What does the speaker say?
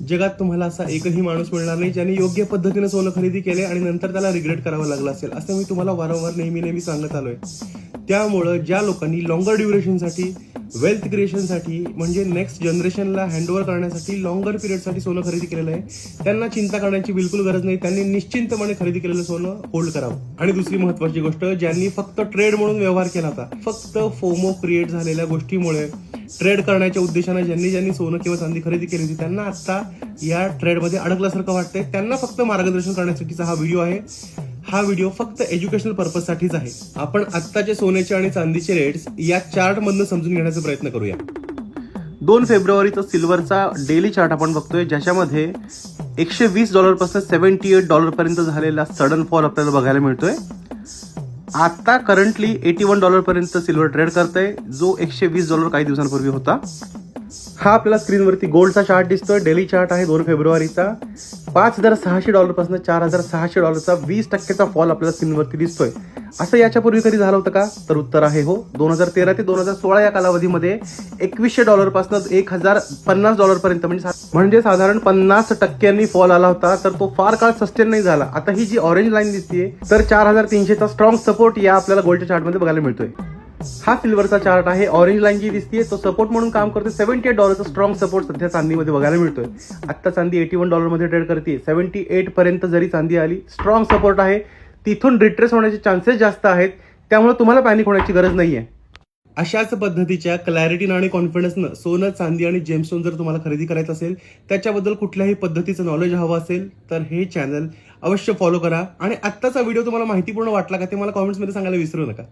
जगात तुम्हाला असा एकही माणूस मिळणार नाही ज्यांनी योग्य पद्धतीने सोनं खरेदी केले आणि नंतर त्याला रिग्रेट करावं लागलं असेल, असं मी तुम्हाला वारंवार नेहमी सांगत आलोय. त्यामुळं ज्या लोकांनी लॉंगर ड्युरेशनसाठी, वेल्थ क्रिएशनसाठी म्हणजे नेक्स्ट जनरेशनला हँडओव्हर करण्यासाठी लॉंगर पिरियडसाठी सोनं खरेदी केलेलं आहे, त्यांना चिंता करण्याची बिलकुल गरज नाही. त्यांनी निश्चिंतपणे खरेदी केलेलं सोनं होल्ड करावं. आणि दुसरी महत्त्वाची गोष्ट, ज्यांनी फक्त ट्रेड म्हणून व्यवहार केला होता, फक्त फोमो क्रिएट झालेल्या गोष्टीमुळे ट्रेड करण्याच्या उद्देशाने ज्यांनी सोनं किंवा चांदी खरेदी केली होती, त्यांना आता या ट्रेडमध्ये अडकल्यासारखं वाटतंय. त्यांना फक्त मार्गदर्शन करण्यासाठीचा हा व्हिडिओ आहे. हा व्हिडिओ फक्त एज्युकेशनल पर्पजसाठीच आहे. आपण आत्ताचे सोन्याचे आणि चांदीचे रेट्स या चार्ट मधून समजून घेण्याचा प्रयत्न करूया. 2 फेब्रुवारीचा सिल्वरचा डेली चार्ट आपण बघतोय, ज्याच्यामध्ये $120 पासून $78 पर्यंत झालेला सडन फॉल आपल्याला बघायला मिळतोय. आता करंटली $81 पर्यंत सिल्वर ट्रेड करतंय, जो $120 काही दिवसांपूर्वी होता. हा आपल्याला स्क्रीनवरती गोल्डचा चार्ट दिसतोय. डेली चार्ट आहे 2 फेब्रुवारीचा. $5,600 पासून $4,600चा 20% फॉल आपल्याला स्क्रीनवरती दिसतोय. असं याच्यापूर्वी कधी झालं होतं का? तर उत्तर आहे हो. 2013 ते 2016 या कालावधीमध्ये $2,100 पासून $1,050 पर्यंत म्हणजे साधारण 50% फॉल आला होता. तर तो फार काळ सस्टेन नाही झाला. आता ही जी ऑरेंज लाईन दिसतीये, तर 4,300चा स्ट्रॉंग सपोर्ट या आपल्याला गोल्डच्या चार्टमध्ये बघायला मिळतोय. हा सिल्वरचा चार्ट आहे. ऑरेंज लाईन जी दिसतीये तो सपोर्ट म्हणून काम करते. $78चा स्ट्रॉंग सपोर्ट सध्या चांदीमध्ये बघायला मिळतोय. आता चांदी $81 मध्ये ट्रेड करते. 78 पर्यंत जरी चांदी आली, स्ट्रॉंग सपोर्ट आहे. तिथून रिट्रेस होण्याचे चान्सेस जास्त आहेत. त्यामुळे तुम्हाला पॅनिक होण्याची गरज नाहीये. अशाच पद्धतीच्या क्लॅरिटीनं आणि कॉन्फिडन्सनं सोनं, चांदी आणि जेमस्टोन जर तुम्हाला खरेदी करायचं असेल, त्याच्याबद्दल कुठल्याही पद्धतीचं नॉलेज हवं असेल, तर हे चॅनल अवश्य फॉलो करा. आणि आत्ताचा व्हिडिओ तुम्हाला माहितीपूर्ण वाटला का ते मला कॉमेंट्समध्ये सांगायला विसरू नका.